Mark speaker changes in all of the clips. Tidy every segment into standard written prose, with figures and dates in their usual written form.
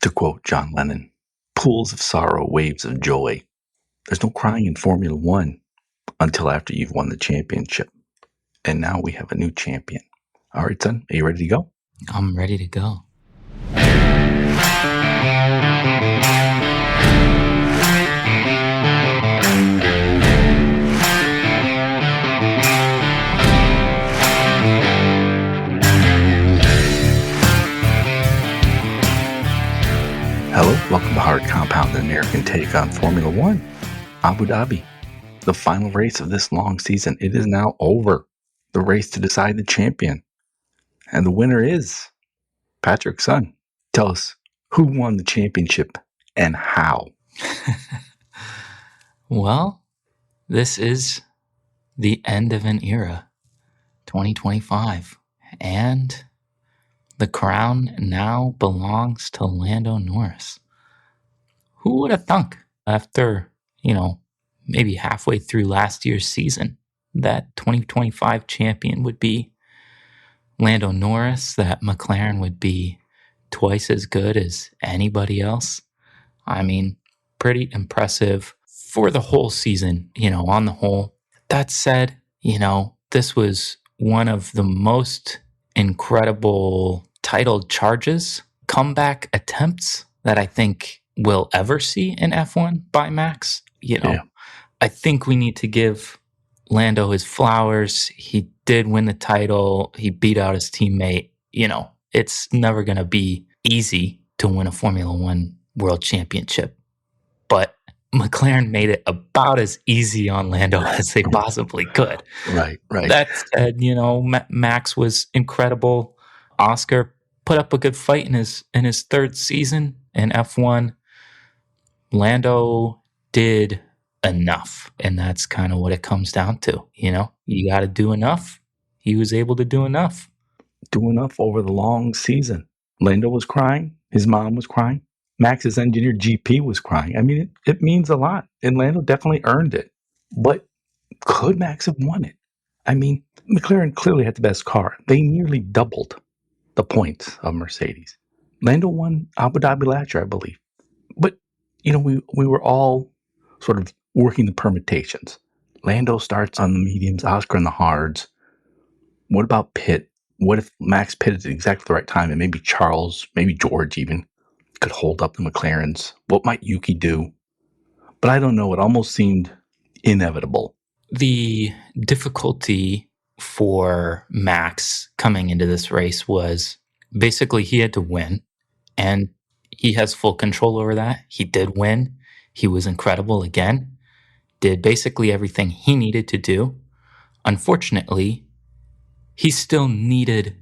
Speaker 1: To quote John Lennon, pools of sorrow, waves of joy. There's no crying in Formula One until after you've won the championship. And now we have a new champion. All right, son, are you ready to go?
Speaker 2: I'm ready to go.
Speaker 1: Hello, welcome to Hard Compound, an American take on Formula One. Abu Dhabi, the final race of this long season. It is now over. The race to decide the champion. And the winner is Patrick's son. Tell us, who won the championship and how?
Speaker 2: Well, this is the end of an era, 2025, and the crown now belongs to Lando Norris. Who would have thunk after, maybe halfway through last year's season, that 2025 champion would be Lando Norris, that McLaren would be twice as good as anybody else? I mean, pretty impressive for the whole season, on the whole. That said, this was one of the most incredible title charges, comeback attempts that I think we'll ever see in F1 by Max. I think we need to give Lando his flowers. He did win the title. He beat out his teammate. It's never going to be easy to win a Formula One World Championship, but McLaren made it about as easy on Lando as they possibly could.
Speaker 1: Right.
Speaker 2: That said, Max was incredible. Oscar put up a good fight in his third season in F1. Lando did enough, and that's kind of what it comes down to. You got to do enough. He was able to do enough.
Speaker 1: Do enough over the long season. Lando was crying. His mom was crying. Max's engineer GP was crying. I mean, it means a lot, and Lando definitely earned it. But could Max have won it? I mean, McLaren clearly had the best car. They nearly doubled the points of Mercedes. Lando won Abu Dhabi last year, I believe. But, we were all sort of working the permutations. Lando starts on the mediums, Oscar on the hards. What about pit? What if Max pitted at exactly the right time, and maybe Charles, maybe George even, could hold up the McLarens? What might Yuki do? But I don't know. It almost seemed inevitable.
Speaker 2: The difficulty for Max coming into this race was basically he had to win, and he has full control over that. He did win. He was incredible again. Did basically everything he needed to do. Unfortunately, he still needed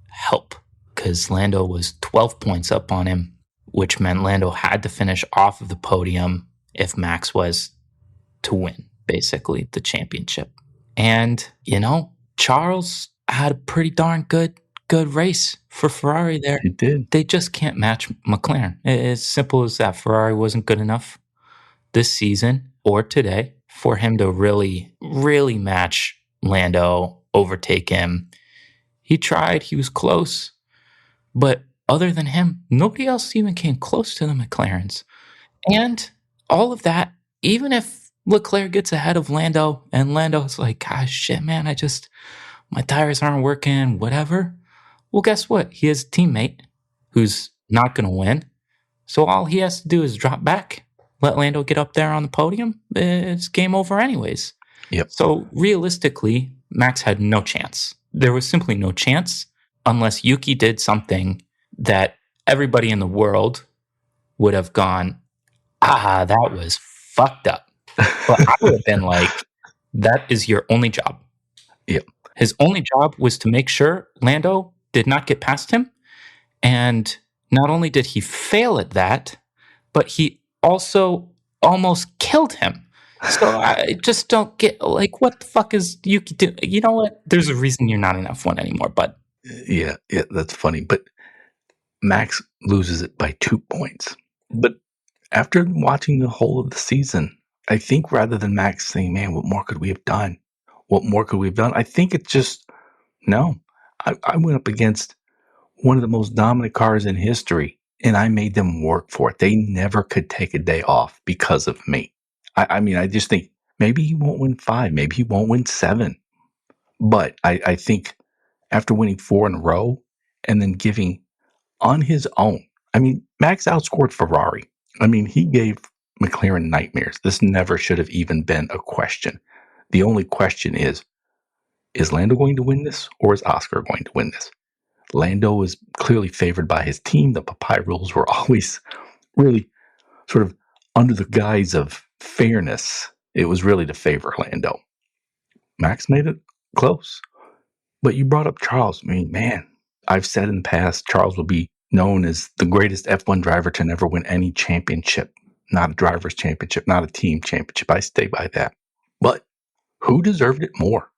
Speaker 2: help because Lando was 12 points up on him, which meant Lando had to finish off of the podium if Max was to win, basically, the championship. And, Charles had a pretty darn good race for Ferrari there.
Speaker 1: He did.
Speaker 2: They just can't match McLaren. It's simple as that. Ferrari wasn't good enough this season or today for him to really, really match Lando, overtake him. He tried. He was close. But other than him, nobody else even came close to the McLarens. And all of that, even if Leclerc gets ahead of Lando and Lando's like, gosh, shit, man, my tires aren't working, whatever. Well, guess what? He has a teammate who's not going to win. So all he has to do is drop back, let Lando get up there on the podium. It's game over anyways.
Speaker 1: Yep.
Speaker 2: So realistically, Max had no chance. There was simply no chance unless Yuki did something that everybody in the world would have gone, that was fucked up. But I would have been like, that is your only job.
Speaker 1: Yep.
Speaker 2: His only job was to make sure Lando did not get past him. And not only did he fail at that, but he also almost killed him. So I just don't get, what the fuck is Yuki doing? You know what? There's a reason you're not in F1 anymore, bud.
Speaker 1: Yeah, that's funny. But Max loses it by 2 points. But after watching the whole of the season, I think rather than Max saying, man, what more could we have done? I think it's just, no. I went up against one of the most dominant cars in history and I made them work for it. They never could take a day off because of me. I mean, I just think maybe he won't win 5, maybe he won't win 7. But I think after winning 4 in a row and then giving on his own, I mean, Max outscored Ferrari. I mean, he gave McLaren nightmares. This never should have even been a question. The only question is Lando going to win this or is Oscar going to win this? Lando is clearly favored by his team. The Popeye rules were always really sort of under the guise of fairness. It was really to favor Lando. Max made it close. But you brought up Charles. I mean, man, I've said in the past, Charles will be known as the greatest F1 driver to never win any championship. Not a driver's championship, not a team championship. I stay by that. But who deserved it more?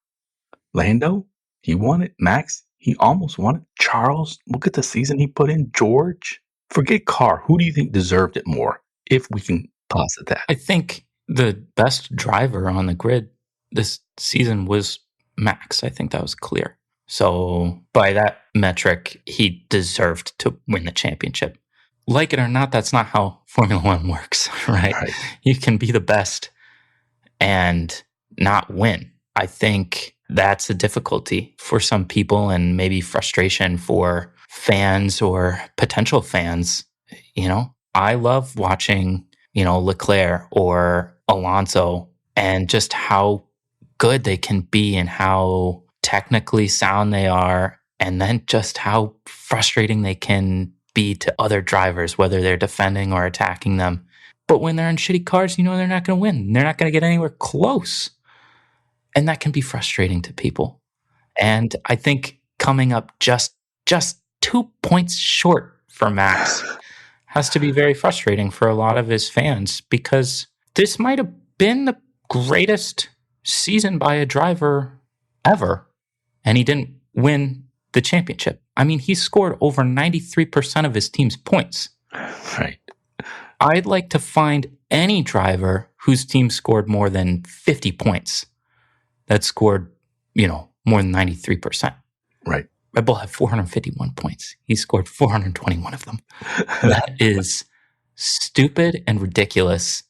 Speaker 1: Lando? He won it. Max? He almost won it. Charles? Look at the season he put in. George? Forget Carr. Who do you think deserved it more? If we can posit that.
Speaker 2: I think the best driver on the grid this season was Max. I think that was clear. So by that metric, he deserved to win the championship. Like it or not, that's not how Formula One works, right? You can be the best and not win. I think that's a difficulty for some people and maybe frustration for fans or potential fans. You know, I love watching, Leclerc or Alonso and just how good they can be and how technically sound they are, and then just how frustrating they can be to other drivers, whether they're defending or attacking them. But when they're in shitty cars, they're not going to win. They're not going to get anywhere close. And that can be frustrating to people. And I think coming up just 2 points short for Max has to be very frustrating for a lot of his fans, because this might have been the greatest season by a driver ever, and he didn't win the championship. I mean, he scored over 93% of his team's points.
Speaker 1: Right.
Speaker 2: I'd like to find any driver whose team scored more than 50 points that scored, more than 93%.
Speaker 1: Right.
Speaker 2: Red Bull had 451 points. He scored 421 of them. That is stupid and ridiculous.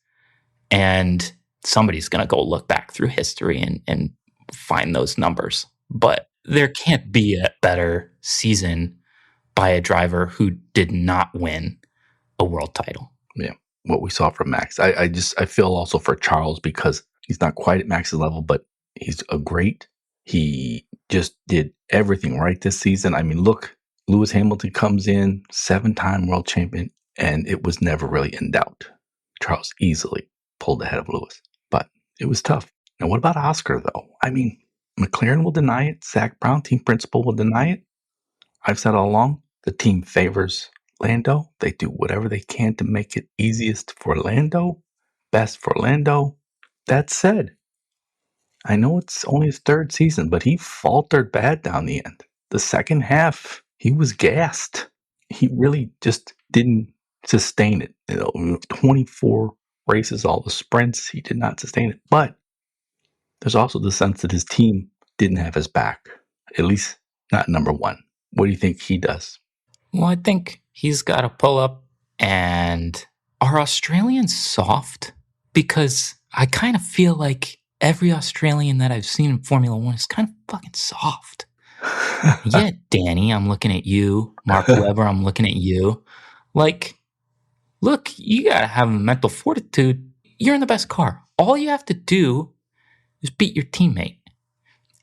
Speaker 2: And somebody's going to go look back through history and find those numbers. But there can't be a better season by a driver who did not win a world title.
Speaker 1: Yeah. What we saw from Max. I feel also for Charles, because he's not quite at Max's level, but he's a great. He just did everything right this season. I mean, look, Lewis Hamilton comes in, 7-time world champion, and it was never really in doubt. Charles easily pulled ahead of Lewis, but it was tough. Now, what about Oscar, though? I mean, McLaren will deny it. Zach Brown, team principal, will deny it. I've said all along, the team favors Lando. They do whatever they can to make it easiest for Lando, best for Lando. That said, I know it's only his 3rd season, but he faltered bad down the end. The second half, he was gassed. He really just didn't sustain it. 24 races, all the sprints, he did not sustain it. But there's also the sense that his team didn't have his back, at least not number one. What do you think he does?
Speaker 2: Well, I think he's got to pull up. And are Australians soft? Because I kind of feel like every Australian that I've seen in Formula One is kind of fucking soft. Yeah, Danny, I'm looking at you. Mark Webber, I'm looking at you. Like, look, you got to have mental fortitude. You're in the best car. All you have to do is beat your teammate.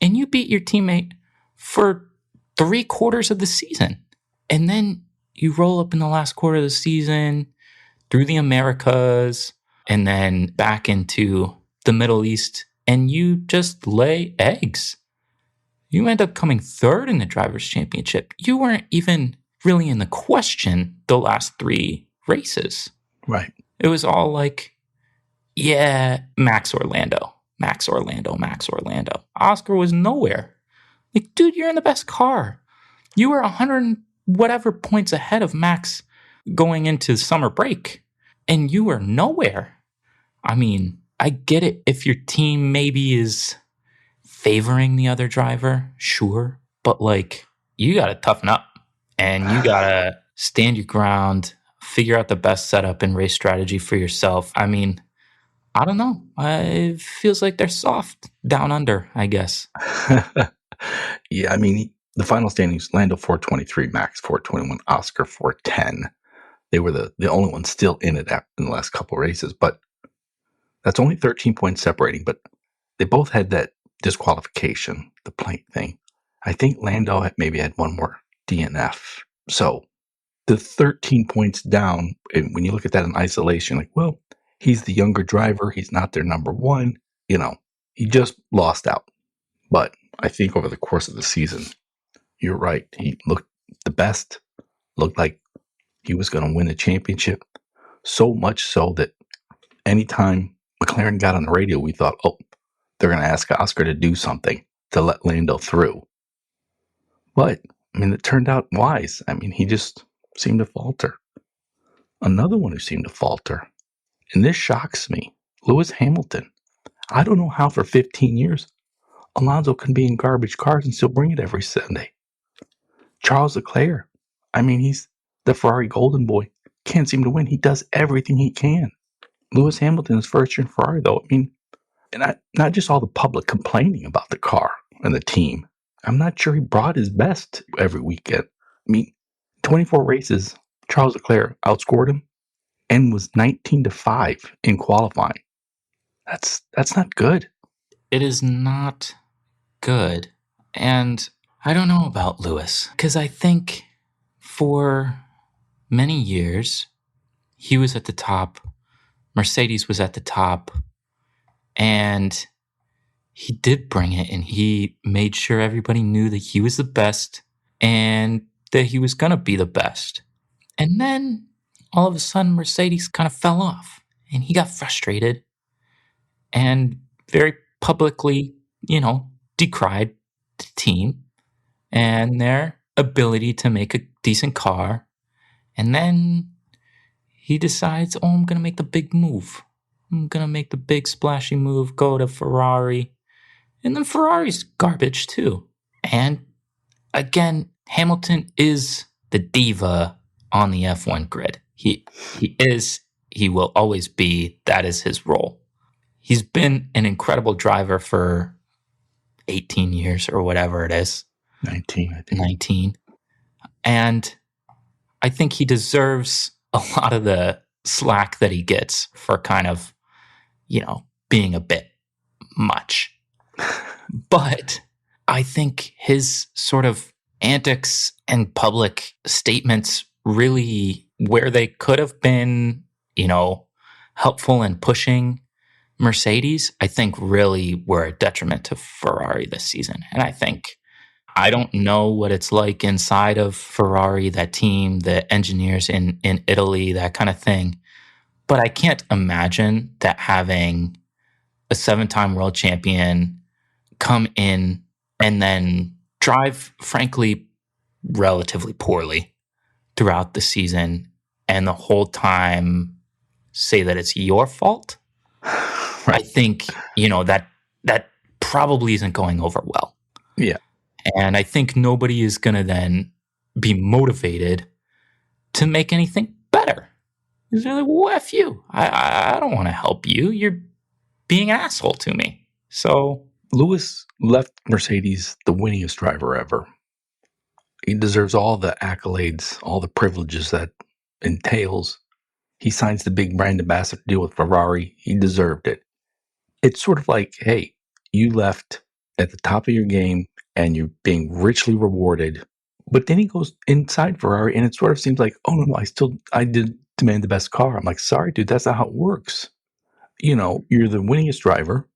Speaker 2: And you beat your teammate for 3/4 of the season. And then you roll up in the last quarter of the season through the Americas and then back into the Middle East, and you just lay eggs. You end up coming 3rd in the Drivers' Championship. You weren't even really in the question the last 3 races.
Speaker 1: Right.
Speaker 2: It was all like, yeah, Max Orlando, Max Orlando, Max Orlando. Oscar was nowhere. Like, dude, you're in the best car. You were 100 and whatever points ahead of Max going into summer break, and you were nowhere. I mean, I get it if your team maybe is favoring the other driver, sure. But, like, you got to toughen up, and you got to stand your ground figure out the best setup and race strategy for yourself. I mean, I don't know. It feels like they're soft down under, I guess.
Speaker 1: Yeah, I mean, the final standings, Lando 423, Max 421, Oscar 410. They were the only ones still in it in the last couple of races, but that's only 13 points separating. But they both had that disqualification, the plank thing. I think Lando maybe had one more DNF. So the 13 points down, and when you look at that in isolation, like, well, he's the younger driver. He's not their number one. He just lost out. But I think over the course of the season, you're right. He looked the best, looked like he was going to win the championship. So much so that anytime McLaren got on the radio, we thought, oh, they're going to ask Oscar to do something to let Lando through. But, I mean, it turned out wise. I mean, he just seemed to falter. Another one who seemed to falter, and this shocks me, Lewis Hamilton. I don't know how for 15 years Alonso can be in garbage cars and still bring it every Sunday. Charles Leclerc, I mean, he's the Ferrari golden boy. Can't seem to win. He does everything he can. Lewis Hamilton is first year in Ferrari, though. I mean, and not just all the public complaining about the car and the team. I'm not sure he brought his best every weekend. I mean, 24 races, Charles Leclerc outscored him and was 19-5 in qualifying. That's not good.
Speaker 2: It is not good. And I don't know about Lewis, because I think for many years, he was at the top. Mercedes was at the top. And he did bring it, and he made sure everybody knew that he was the best and that he was going to be the best. And then all of a sudden, Mercedes kind of fell off, and he got frustrated and very publicly, decried the team and their ability to make a decent car. And then he decides, oh, I'm going to make the big move. I'm going to make the big splashy move, go to Ferrari. And then Ferrari's garbage too. And again, Hamilton is the diva on the F1 grid. He will always be, that is his role. He's been an incredible driver for 18 years or whatever it is.
Speaker 1: 19, I think.
Speaker 2: 19. And I think he deserves a lot of the slack that he gets for kind of, being a bit much. But I think his sort of antics and public statements really, where they could have been, helpful in pushing Mercedes, I think really were a detriment to Ferrari this season. And I don't know what it's like inside of Ferrari, that team, the engineers in Italy, that kind of thing. But I can't imagine that having a 7-time world champion come in and then drive, frankly, relatively poorly throughout the season, and the whole time say that it's your fault. Right. I think, that probably isn't going over well.
Speaker 1: Yeah.
Speaker 2: And I think nobody is going to then be motivated to make anything better. Because they're like, well, F you. I don't want to help you. You're being an asshole to me. So
Speaker 1: Lewis left Mercedes the winningest driver ever. He deserves all the accolades, all the privileges that entails. He signs the big brand ambassador deal with Ferrari. He deserved it. It's sort of like, hey, you left at the top of your game and you're being richly rewarded. But then he goes inside Ferrari and it sort of seems like, oh, no, I did demand the best car. I'm like, sorry, dude, that's not how it works. You're the winningest driver.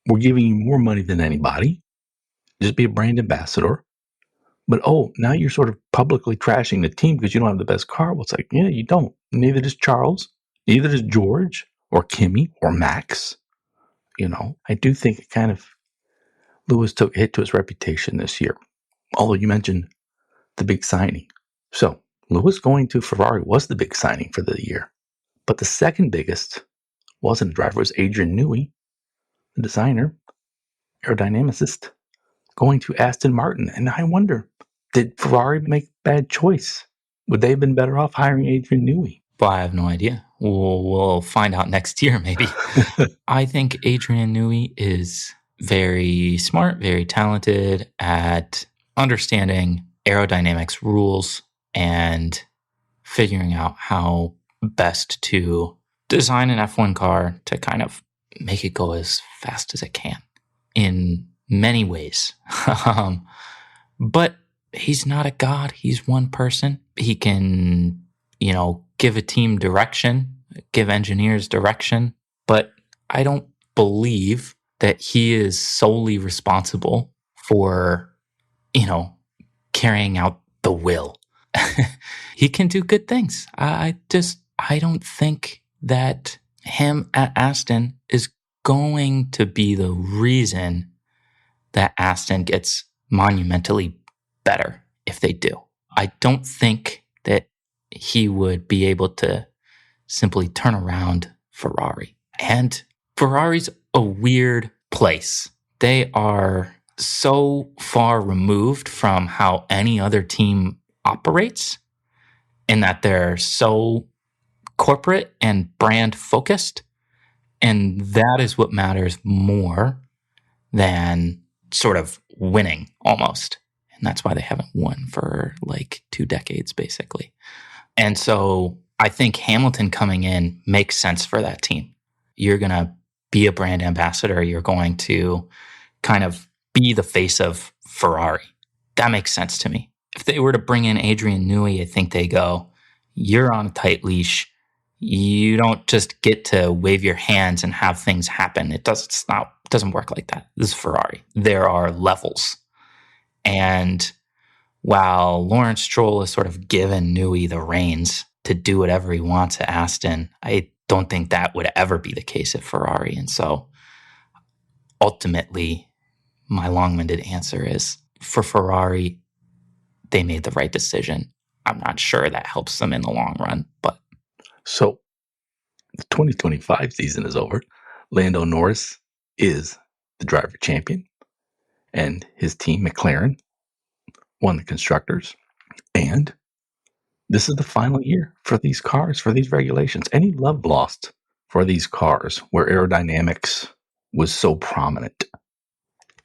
Speaker 1: We're giving you more money than anybody. Just be a brand ambassador. But, now you're sort of publicly trashing the team because you don't have the best car. Well, it's like, yeah, you don't. Neither does Charles. Neither does George or Kimi or Max. I do think it kind of, Lewis took a hit to his reputation this year. Although you mentioned the big signing. So Lewis going to Ferrari was the big signing for the year. But the second biggest wasn't a driver, it was Adrian Newey, the designer, aerodynamicist, going to Aston Martin. And I wonder, did Ferrari make a bad choice? Would they have been better off hiring Adrian Newey?
Speaker 2: Well, I have no idea. We'll find out next year, maybe. I think Adrian Newey is very smart, very talented at understanding aerodynamics rules and figuring out how best to design an F1 car to kind of make it go as fast as it can in many ways. But he's not a god. He's one person. He can, give a team direction, give engineers direction, but I don't believe that he is solely responsible for, carrying out the will. He can do good things. I don't think that him at Aston is going to be the reason that Aston gets monumentally better if they do. I don't think that he would be able to simply turn around Ferrari. And Ferrari's a weird place. They are so far removed from how any other team operates in that they're so corporate and brand focused. And that is what matters more than sort of winning almost. And that's why they haven't won for like 2 decades, basically. And so I think Hamilton coming in makes sense for that team. You're going to be a brand ambassador. You're going to kind of be the face of Ferrari. That makes sense to me. If they were to bring in Adrian Newey, I think they go, you're on a tight leash. You don't just get to wave your hands and have things happen. It doesn't work like that. This is Ferrari. There are levels. And while Lawrence Stroll has sort of given Newey the reins to do whatever he wants at Aston, I don't think that would ever be the case at Ferrari. And so ultimately, my long-winded answer is for Ferrari, they made the right decision. I'm not sure that helps them in the long run, but.
Speaker 1: So the 2025 season is over. Lando Norris is the driver champion, and his team, McLaren, won the constructors. And this is the final year for these cars, for these regulations. Any love lost for these cars where aerodynamics was so prominent.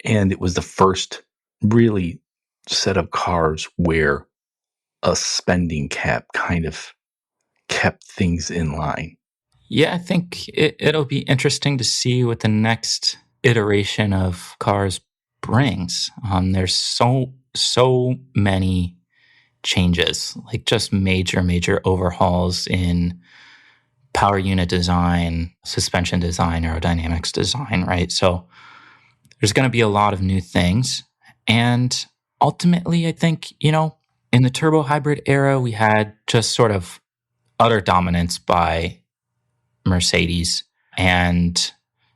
Speaker 1: And it was the first really set of cars where a spending cap kind of kept things in line.
Speaker 2: Yeah, I think it'll be interesting to see what the next iteration of cars brings. There's so many changes, like just major overhauls in power unit design, suspension design, aerodynamics design, right? So there's going to be a lot of new things. And ultimately, I think, in the turbo hybrid era, we had just sort of utter dominance by Mercedes. And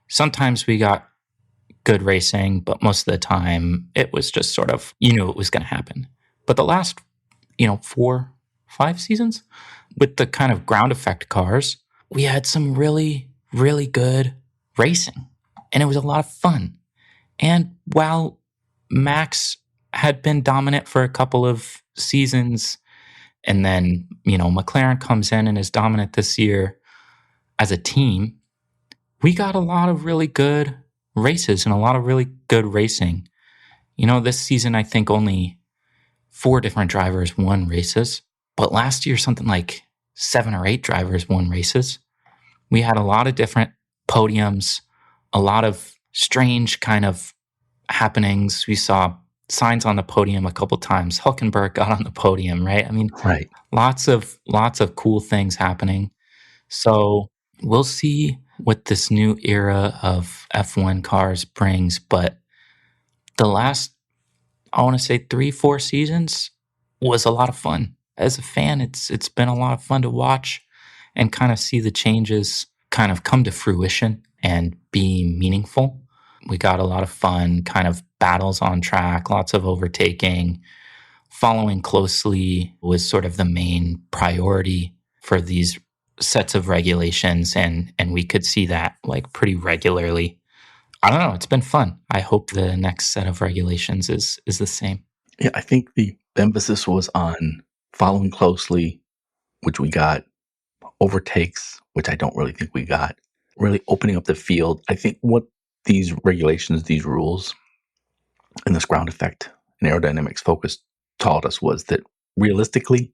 Speaker 2: sometimes we got good racing, but most of the time it was just sort of, it was going to happen. But the last, 4, 5 seasons with the kind of ground effect cars, we had some really, really good racing. And it was a lot of fun. And while Max had been dominant for a couple of seasons, and then, McLaren comes in and is dominant this year as a team, we got a lot of really good races and a lot of really good racing. This season, I think only 4 different drivers won races, but last year, something like 7 or 8 drivers won races. We had a lot of different podiums, a lot of strange kind of happenings. We saw Sainz on the podium a couple times. Hülkenberg got on the podium, right? I mean,
Speaker 1: right.
Speaker 2: Lots of cool things happening. So we'll see what this new era of F1 cars brings. But the last, I want to say 3-4 seasons was a lot of fun. As a fan, it's been a lot of fun to watch and kind of see the changes kind of come to fruition and be meaningful. We got a lot of fun kind of battles on track, lots of overtaking. Following closely was sort of the main priority for these sets of regulations, and we could see that like pretty regularly. I don't know. It's been fun. I hope the next set of regulations is the same.
Speaker 1: Yeah, I think the emphasis was on following closely, which we got, overtakes, which I don't really think we got, really opening up the field. I think what these regulations, these rules, and this ground effect and aerodynamics focus taught us was that realistically,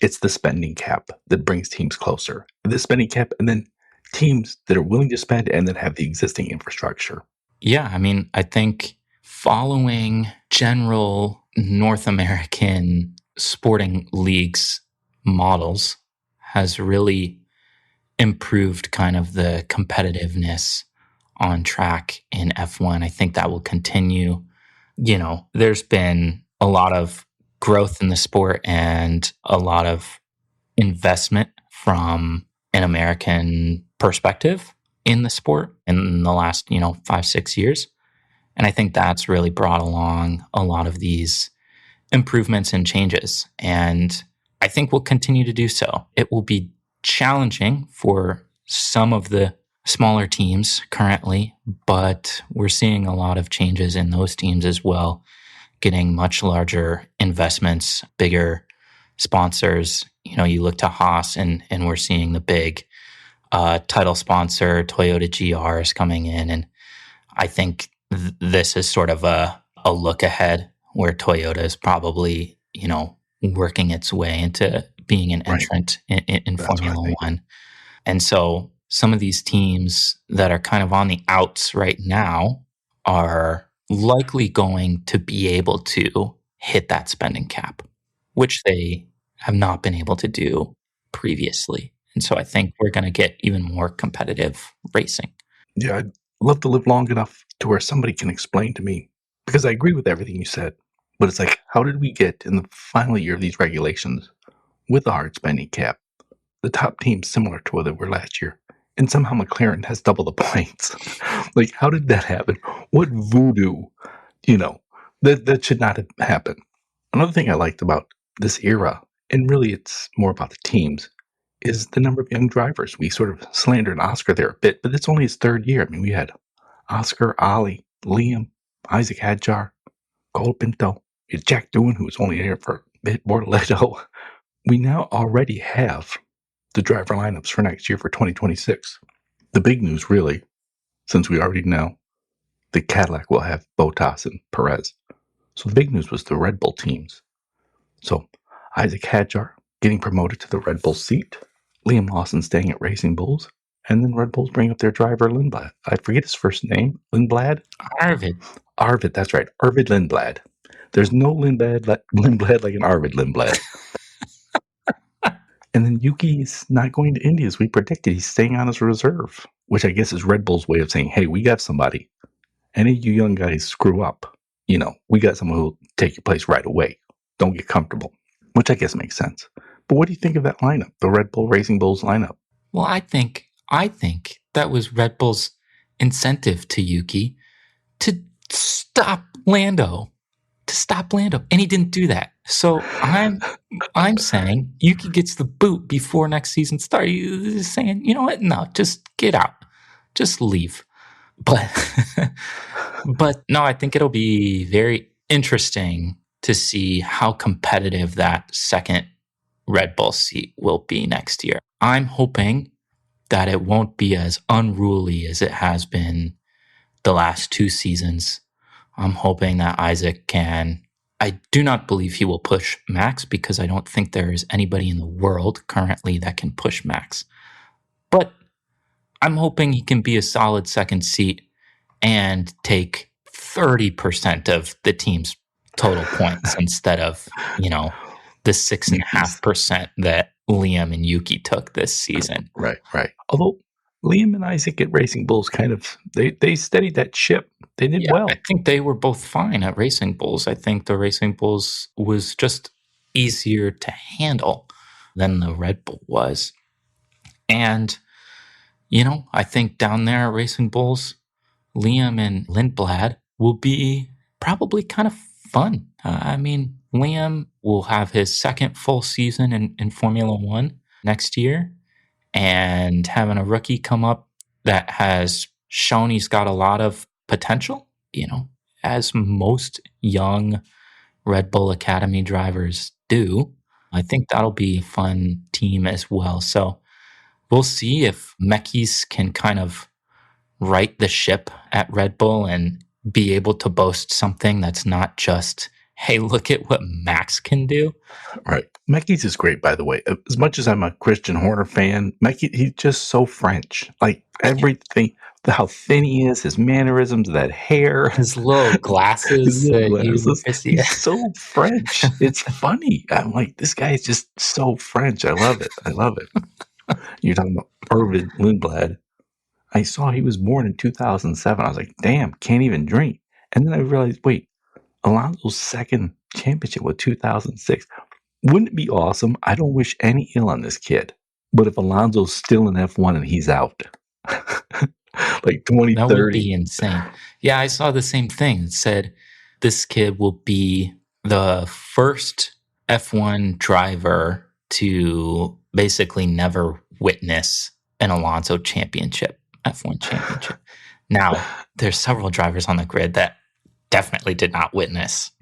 Speaker 1: it's the spending cap that brings teams closer. The spending cap, and then teams that are willing to spend and that have the existing infrastructure.
Speaker 2: Yeah, I mean, I think following general North American sporting leagues models has really improved kind of the competitiveness on track in F1. I think that will continue. You know, there's been a lot of growth in the sport and a lot of investment from an American perspective in the sport in the last, 5-6 years. And I think that's really brought along a lot of these improvements and changes. And I think we'll continue to do so. It will be challenging for some of the smaller teams currently, but we're seeing a lot of changes in those teams as well, getting much larger investments, bigger sponsors. You look to Haas and we're seeing the big title sponsor, Toyota GR, is coming in. And I think this is sort of a look ahead where Toyota is probably, working its way into being an entrant in Formula One. And so some of these teams that are kind of on the outs right now are likely going to be able to hit that spending cap, which they have not been able to do previously. And so I think we're going to get even more competitive racing.
Speaker 1: Yeah, I'd love to live long enough to where somebody can explain to me, because I agree with everything you said, but it's like, how did we get in the final year of these regulations with a hard spending cap, the top teams similar to what they were last year, and somehow McLaren has double the points? Like, how did that happen? What voodoo, that should not have happened. Another thing I liked about this era, and really it's more about the teams, is the number of young drivers. We sort of slandered Oscar there a bit, but it's only his third year. I mean, we had Oscar, Ollie, Liam, Isack Hadjar, Cole Pinto, Jack Doohan, who was only here for a bit, Bortoleto. We now already have the driver lineups for next year for 2026. The big news, really, since we already know the Cadillac will have Bottas and Perez. So the big news was the Red Bull teams. So Isack Hadjar getting promoted to the Red Bull seat, Liam Lawson staying at Racing Bulls, and then Red Bulls bring up their driver Lindblad. I forget his first name. Lindblad? Arvid, that's right. Arvid Lindblad. There's no Lindblad like an Arvid Lindblad. And then Yuki's not going to Indy as we predicted. He's staying on as a reserve, which I guess is Red Bull's way of saying, hey, we got somebody. Any of you young guys screw up, we got someone who'll take your place right away. Don't get comfortable, which I guess makes sense. But what do you think of that lineup, the Red Bull Racing Bulls lineup?
Speaker 2: Well, I think that was Red Bull's incentive to Yuki to stop Lando. And he didn't do that. So I'm saying Yuki gets the boot before next season starts. He's saying, you know what? No, just get out. Just leave. But no, I think it'll be very interesting to see how competitive that second Red Bull seat will be next year. I'm hoping that it won't be as unruly as it has been the last 2 seasons. I'm hoping that Isack can. I do not believe he will push Max because I don't think there is anybody in the world currently that can push Max. But I'm hoping he can be a solid second seat and take 30% of the team's total points instead of, the 6.5% that Liam and Yuki took this season.
Speaker 1: Right. Although Liam and Isack at Racing Bulls kind of, they steadied that ship. They did well.
Speaker 2: I think they were both fine at Racing Bulls. I think the Racing Bulls was just easier to handle than the Red Bull was. And, I think down there at Racing Bulls, Liam and Lindblad will be probably kind of fun. Liam will have his second full season in Formula One next year, and having a rookie come up that has shown he's got a lot of potential, as most young Red Bull Academy drivers do. I think that'll be a fun team as well. So we'll see if Mekis can kind of right the ship at Red Bull and be able to boast something that's not just, hey, look at what Max can do.
Speaker 1: Right. Mekis is great, by the way. As much as I'm a Christian Horner fan, Mekis, he's just so French. Like everything, how thin he is, his mannerisms, that hair,
Speaker 2: His little glasses
Speaker 1: his little
Speaker 2: that
Speaker 1: glasses.
Speaker 2: you
Speaker 1: He's so French. It's funny. I'm like, this guy is just so French. I love it. I love it. You're talking about Irvin Lindblad. I saw he was born in 2007. I was like, damn, can't even drink. And then I realized, wait, Alonso's second championship was 2006. Wouldn't it be awesome? I don't wish any ill on this kid. But if Alonso's still in F1 and he's out, like 2030.
Speaker 2: That would be insane. Yeah, I saw the same thing. It said this kid will be the first F1 driver to basically never witness an Alonso championship, F1 championship. Now, there's several drivers on the grid that definitely did not witness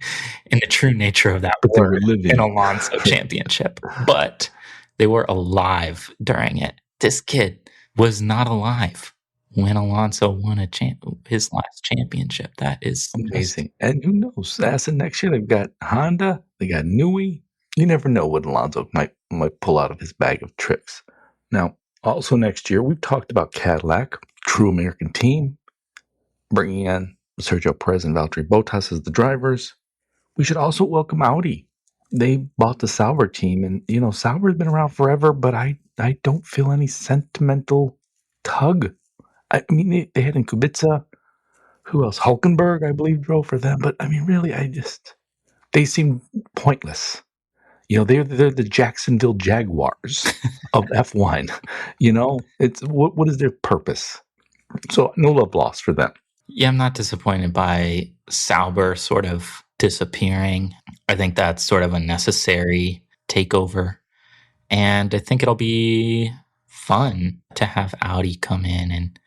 Speaker 2: in the true nature of that word an Alonso championship, but they were alive during it. This kid was not alive when Alonso won his last championship. That is
Speaker 1: amazing. And who knows? Aston next year, they've got Honda, they got Newey. You never know what Alonso might pull out of his bag of tricks. Now, also next year, we've talked about Cadillac, true American team, bringing in Sergio Perez and Valtteri Bottas as the drivers. We should also welcome Audi. They bought the Sauber team, and Sauber's been around forever, but I don't feel any sentimental tug. I mean, they had in Kubica. Who else? Hulkenberg, I believe, drove for them. But I mean, really, they seem pointless. They're the Jacksonville Jaguars of F1. It's what is their purpose? So no love lost for them.
Speaker 2: Yeah, I'm not disappointed by Sauber sort of disappearing. I think that's sort of a necessary takeover. And I think it'll be fun to have Audi come in, and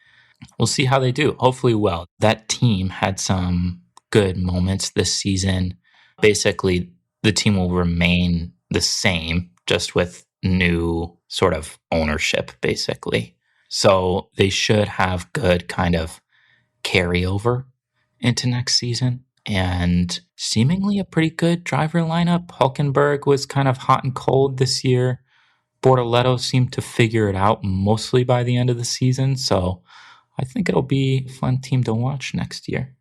Speaker 2: we'll see how they do. Hopefully well. That team had some good moments this season. Basically, the team will remain the same, just with new sort of ownership, basically. So they should have good kind of carryover into next season, and seemingly a pretty good driver lineup. Hulkenberg was kind of hot and cold this year. Bortoletto seemed to figure it out mostly by the end of the season, so I think it'll be a fun team to watch next year.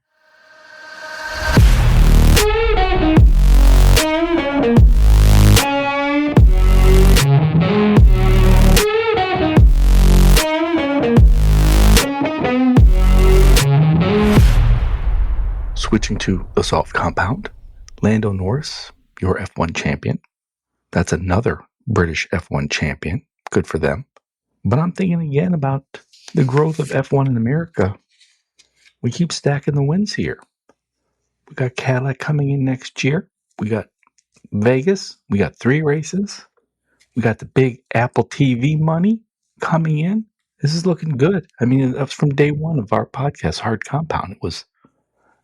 Speaker 1: Switching to the soft compound, Lando Norris, your F1 champion. That's another British F1 champion. Good for them. But I'm thinking again about the growth of F1 in America. We keep stacking the wins here. We got Cadillac coming in next year. We got Vegas. We got 3 races. We got the big Apple TV money coming in. This is looking good. I mean, that's from day one of our podcast, Hard Compound. It was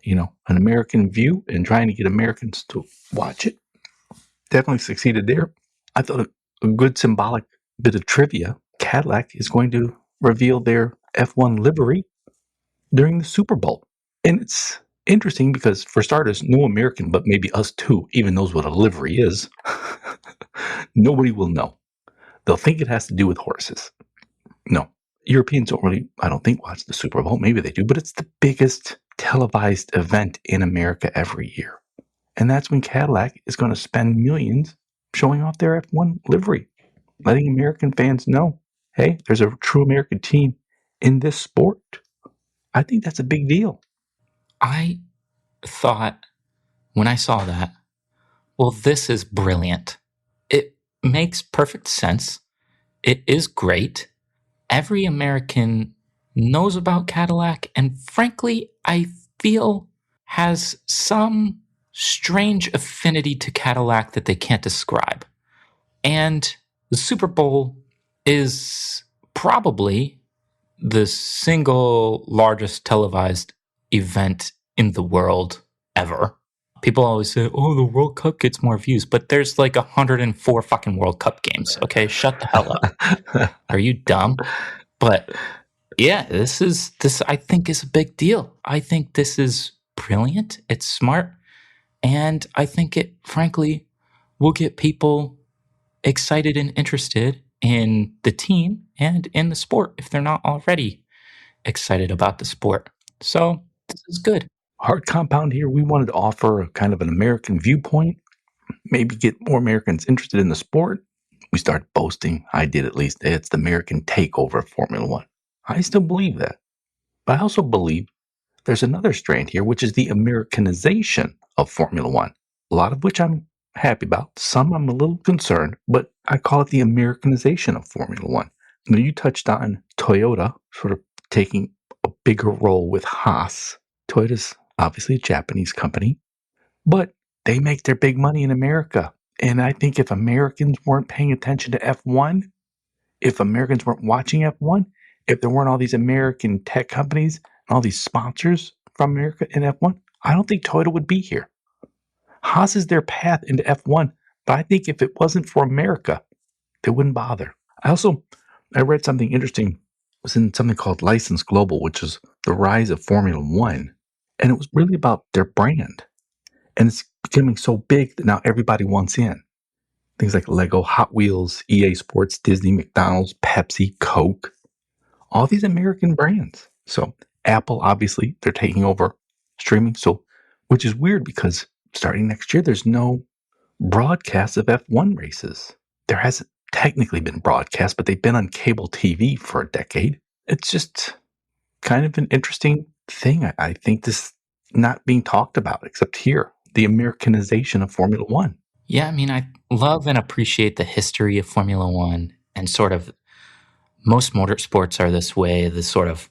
Speaker 1: an American view and trying to get Americans to watch it. Definitely succeeded there. I thought a good symbolic bit of trivia. Cadillac is going to reveal their F1 livery during the Super Bowl. And it's interesting because, for starters, no American, but maybe us too, even knows what a livery is. Nobody will know. They'll think it has to do with horses. No. Europeans don't really, I don't think, watch the Super Bowl. Maybe they do, but it's the biggest televised event in America every year. And that's when Cadillac is going to spend millions showing off their F1 livery, letting American fans know, hey, there's a true American team in this sport. I think that's a big deal.
Speaker 2: I thought when I saw that, well, this is brilliant. It makes perfect sense. It is great. Every American knows about Cadillac, and frankly, I feel has some strange affinity to Cadillac that they can't describe. And the Super Bowl is probably the single largest televised event in the world ever. People always say, "Oh, the World Cup gets more views," but there's like 104 fucking World Cup games. Okay, shut the hell up. Are you dumb? But yeah, this I think is a big deal. I think this is brilliant. It's smart, and I think it frankly will get people excited and interested in the team and in the sport if they're not already excited about the sport. So this is good.
Speaker 1: Hard compound here, we wanted to offer a kind of an American viewpoint, maybe get more Americans interested in the sport. We started boasting, I did at least, that it's the American takeover of Formula One. I still believe that. But I also believe there's another strand here, which is the Americanization of Formula One, a lot of which I'm happy about. Some I'm a little concerned, but I call it the Americanization of Formula One. Now, you touched on Toyota sort of taking a bigger role with Haas. Toyota's obviously a Japanese company, but they make their big money in America. And I think if Americans weren't paying attention to F1, if Americans weren't watching F1, if there weren't all these American tech companies and all these sponsors from America in F1, I don't think Toyota would be here. Haas is their path into F1, but I think if it wasn't for America, they wouldn't bother. I read something interesting. It was in something called License Global, which is the rise of Formula One. And it was really about their brand. And it's becoming so big that now everybody wants in. Things like Lego, Hot Wheels, EA Sports, Disney, McDonald's, Pepsi, Coke, all these American brands. So Apple, obviously, they're taking over streaming. So, which is weird because starting next year, there's no broadcast of F1 races. There hasn't technically been broadcast, but they've been on cable TV for a decade. It's just kind of an interesting thing. I think this not being talked about except here, the Americanization of Formula One.
Speaker 2: Yeah, I mean, I love and appreciate the history of Formula One, and sort of most motorsports are this way, the sort of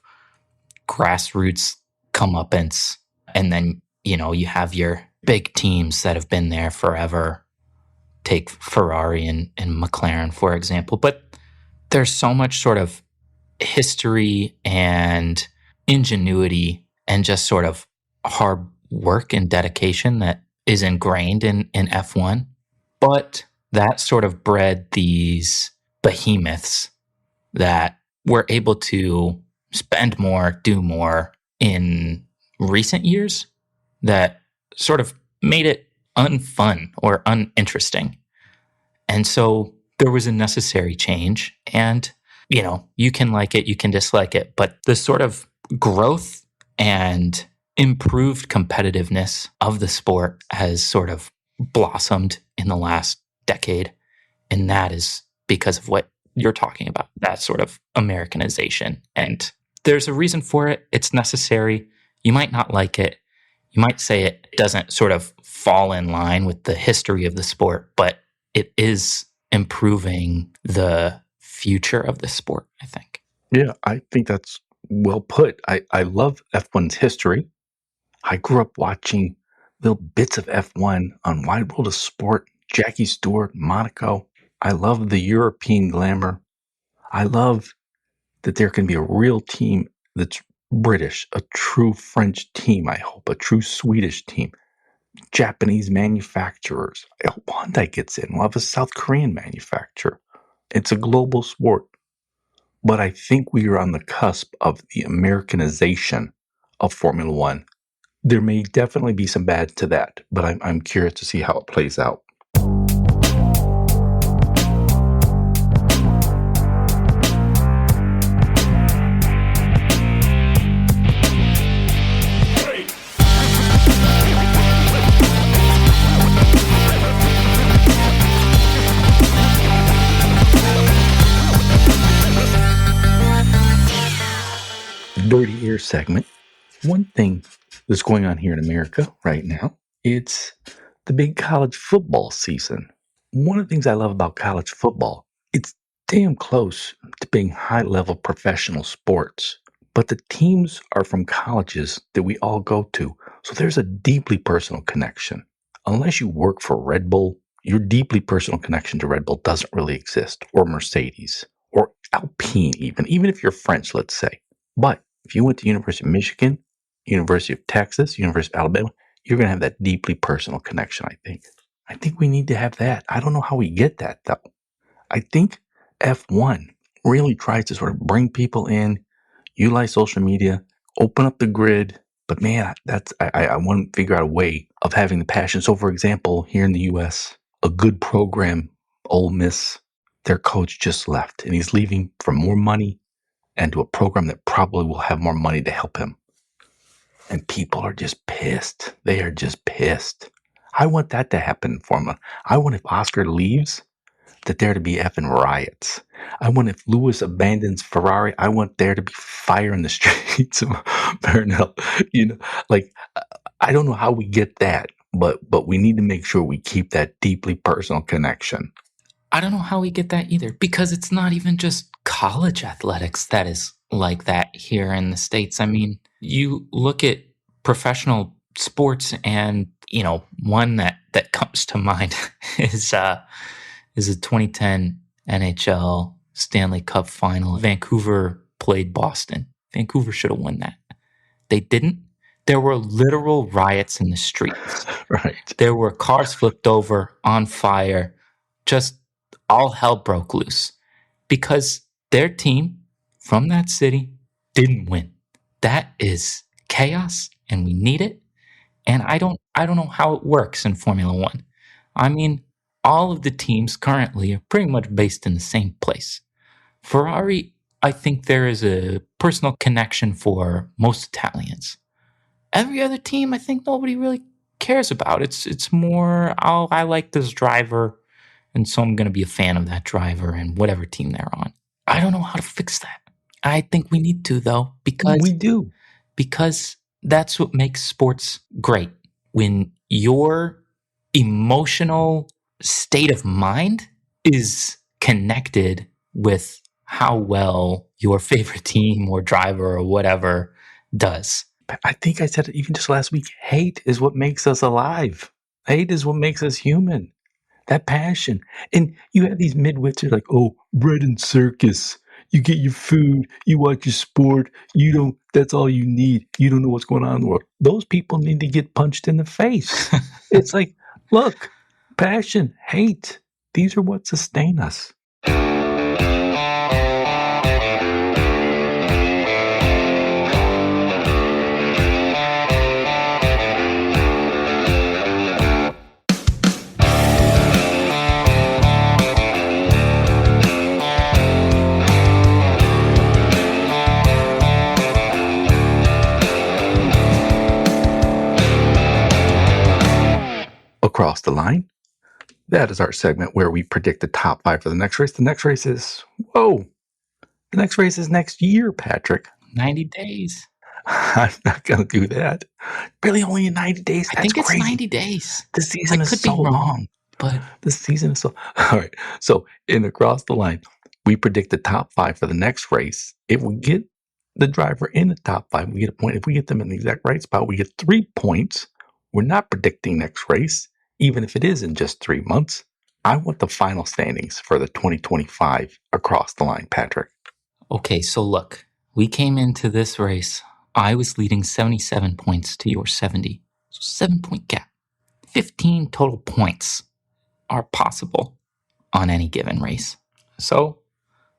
Speaker 2: grassroots comeuppance. And then, you have your big teams that have been there forever. Take Ferrari and McLaren, for example. But there's so much sort of history and ingenuity and just sort of hard work and dedication that is ingrained in F1. But that sort of bred these behemoths that were able to spend more, do more in recent years that sort of made it unfun or uninteresting. And so there was a necessary change, and, you can like it, you can dislike it, but the sort of growth and improved competitiveness of the sport has sort of blossomed in the last decade. And that is because of what you're talking about, that sort of Americanization. And there's a reason for it. It's necessary. You might not like it. You might say it doesn't sort of fall in line with the history of the sport, but it is improving the future of the sport, I think.
Speaker 1: Yeah, I think that's well put. I love F1's history. I grew up watching little bits of F1 on Wide World of Sport, Jackie Stewart, Monaco. I love the European glamour. I love that there can be a real team that's British, a true French team, I hope, a true Swedish team, Japanese manufacturers. I hope Hyundai gets in. We'll have a South Korean manufacturer. It's a global sport. But I think we are on the cusp of the Americanization of Formula One. There may definitely be some bad to that, but I'm curious to see how it plays out. Dirty Ear segment. One thing that's going on here in America right now, it's the big college football season. One of the things I love about college football, it's damn close to being high-level professional sports, but the teams are from colleges that we all go to, so there's a deeply personal connection. Unless you work for Red Bull, your deeply personal connection to Red Bull doesn't really exist, or Mercedes, or Alpine even if you're French, let's say. But if you went to University of Michigan, University of Texas, University of Alabama, you're going to have that deeply personal connection, I think. I think we need to have that. I don't know how we get that, though. I think F1 really tries to sort of bring people in, utilize social media, open up the grid. But man, I want to figure out a way of having the passion. So, for example, here in the U.S., a good program, Ole Miss, their coach just left, and he's leaving for more money and to a program that probably will have more money to help him. And people are just pissed. They are just pissed. I want that to happen in Formula. I want if Oscar leaves, that there to be effing riots. I want if Lewis abandons Ferrari, I want there to be fire in the streets of Maranello. Like I don't know how we get that, but we need to make sure we keep that deeply personal connection.
Speaker 2: I don't know how we get that either, because it's not even just college athletics that is like that here in the States. I mean, you look at professional sports, and one that comes to mind is a 2010 NHL Stanley Cup final. Vancouver played Boston. Vancouver should have won that. They didn't. There were literal riots in the streets.
Speaker 1: Right.
Speaker 2: There were cars flipped over, on fire. Just all hell broke loose because their team from that city didn't win. That is chaos, and we need it. And I don't know how it works in Formula One. I mean, all of the teams currently are pretty much based in the same place. Ferrari, I think there is a personal connection for most Italians. Every other team, I think nobody really cares about. It's more, oh, I like this driver, and so I'm going to be a fan of that driver and whatever team they're on. I don't know how to fix that. I think we need to, though, because
Speaker 1: we do.
Speaker 2: Because that's what makes sports great. When your emotional state of mind is connected with how well your favorite team or driver or whatever does.
Speaker 1: I think I said it even just last week. Hate is what makes us alive. Hate is what makes us human. That passion. And you have these midwits who are like, oh, bread and circus. You get your food, you watch your sport, that's all you need. You don't know what's going on in the world. Those people need to get punched in the face. It's like, look, passion, hate, these are what sustain us. Across the line. That is our segment where we predict the top 5 for the next race. The next race is next year, Patrick.
Speaker 2: 90 days.
Speaker 1: I'm not going to do that. Really, only in 90 days?
Speaker 2: I think it's crazy. 90 days.
Speaker 1: The season is so long.
Speaker 2: But
Speaker 1: the season is so... All right. So in Across the Line, we predict the top 5 for the next race. If we get the driver in the top 5, we get a point. If we get them in the exact right spot, we get 3 points. We're not predicting next race, even if it is in just 3 months. I want the final standings for the 2025 Across the Line, Patrick.
Speaker 2: Okay, so look, we came into this race. I was leading 77 points to your 70. So 7-point gap. 15 total points are possible on any given race. So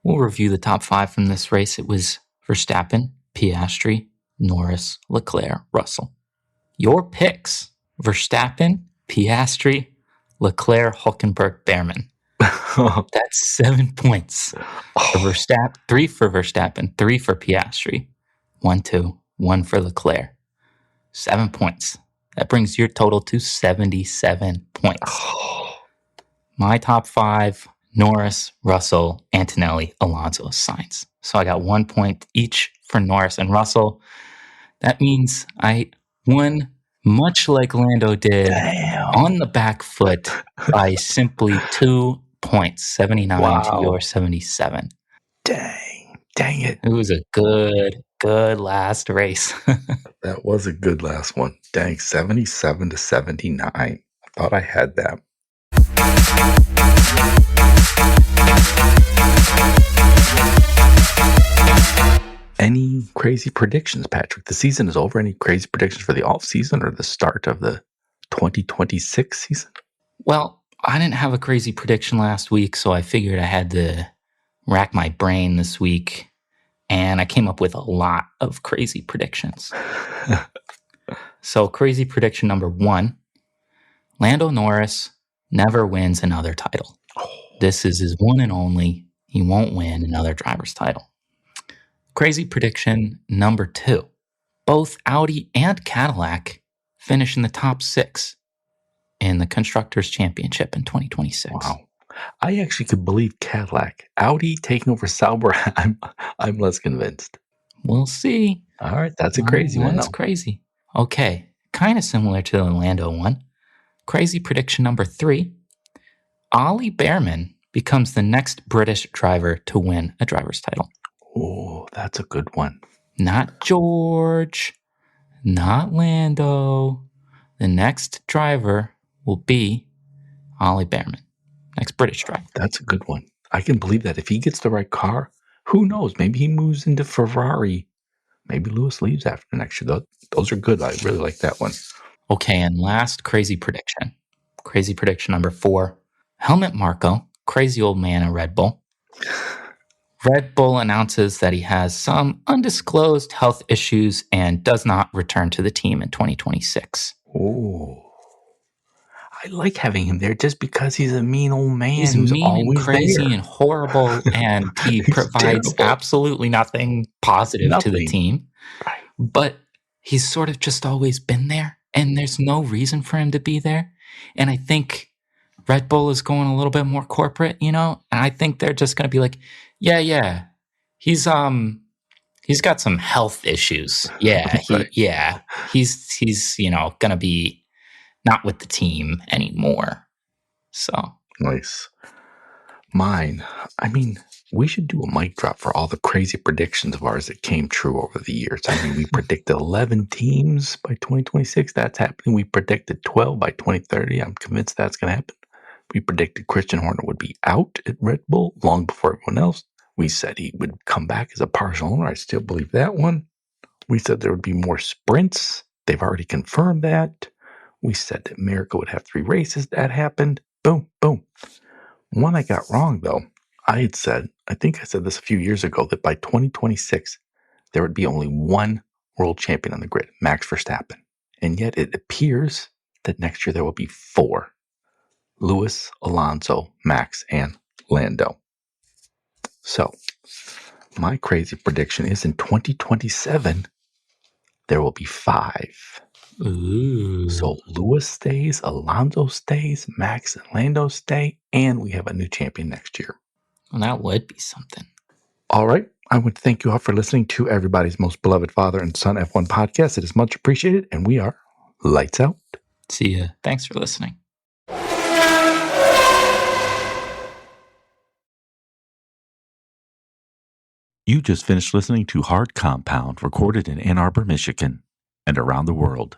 Speaker 2: we'll review the top 5 from this race. It was Verstappen, Piastri, Norris, Leclerc, Russell. Your picks: Verstappen, Piastri, Leclerc, Hülkenberg, Behrman. That's 7 points. For Verstappen, 3 for Verstappen, 3 for Piastri, 1, 2, 1 for Leclerc. 7 points. That brings your total to 77 points. My top 5: Norris, Russell, Antonelli, Alonso, Sainz. So I got 1 point each for Norris and Russell. That means I won, much like Lando did, on the back foot by simply 2 points, 79 to your 77.
Speaker 1: Dang it.
Speaker 2: It was a good last race.
Speaker 1: That was a good last one. Dang, 77 to 79. I thought I had that. Any crazy predictions, Patrick? The season is over. Any crazy predictions for the off season or the start of the 2026 season?
Speaker 2: Well, I didn't have a crazy prediction last week, so I figured I had to rack my brain this week, and I came up with a lot of crazy predictions. So, crazy prediction number 1, Lando Norris never wins another title. This is his one and only. He won't win another driver's title. Crazy prediction number 2, both Audi and Cadillac finish in the top 6 in the Constructors' Championship in 2026.
Speaker 1: Wow. I actually could believe Cadillac. Audi taking over Sauber, I'm less convinced.
Speaker 2: We'll see.
Speaker 1: All right, that's a crazy one.
Speaker 2: That's crazy. Okay, kind of similar to the Lando one. Crazy prediction number 3, Ollie Behrman becomes the next British driver to win a driver's title.
Speaker 1: Oh, that's a good one.
Speaker 2: Not George, not Lando. The next driver will be Ollie Behrman, next British driver.
Speaker 1: That's a good one. I can believe that if he gets the right car, who knows? Maybe he moves into Ferrari. Maybe Lewis leaves after next year. Those are good. I really like that one.
Speaker 2: Okay, and last crazy prediction. Crazy prediction number 4. Helmut Marko, crazy old man at Red Bull. Red Bull announces that he has some undisclosed health issues and does not return to the team in 2026.
Speaker 1: Oh, I like having him there just because he's a mean old man.
Speaker 2: He's
Speaker 1: who's
Speaker 2: mean
Speaker 1: always
Speaker 2: and crazy
Speaker 1: there.
Speaker 2: and horrible, and he provides
Speaker 1: terrible.
Speaker 2: absolutely nothing positive to the
Speaker 1: Nothing.
Speaker 2: team.
Speaker 1: Right.
Speaker 2: But he's sort of just always been there, and there's no reason for him to be there. And I think Red Bull is going a little bit more corporate, and I think they're just going to be like, yeah, he's got some health issues. Yeah,
Speaker 1: Right.
Speaker 2: he's going to be not with the team anymore. So
Speaker 1: Nice. Mine. I mean, we should do a mic drop for all the crazy predictions of ours that came true over the years. I mean, we predicted 11 teams by 2026. That's happening. We predicted 12 by 2030. I'm convinced that's going to happen. We predicted Christian Horner would be out at Red Bull long before everyone else. We said he would come back as a partial owner. I still believe that one. We said there would be more sprints. They've already confirmed that. We said that America would have 3 races. That happened. Boom, boom. One I got wrong, though. I think I said this a few years ago, that by 2026, there would be only one world champion on the grid, Max Verstappen. And yet it appears that next year there will be 4. Lewis, Alonso, Max, and Lando. So, my crazy prediction is in 2027, there will be 5.
Speaker 2: ooh.
Speaker 1: So Lewis stays, Alonso stays, Max and Lando stay, and we have a new champion next year.
Speaker 2: Well, that would be something.
Speaker 1: All right. I want to thank you all for listening to everybody's most beloved father and son F1 podcast. It is much appreciated, and we are lights out.
Speaker 2: See ya. Thanks for listening.
Speaker 3: You just finished listening to Hard Compound, recorded in Ann Arbor, Michigan, and around the world.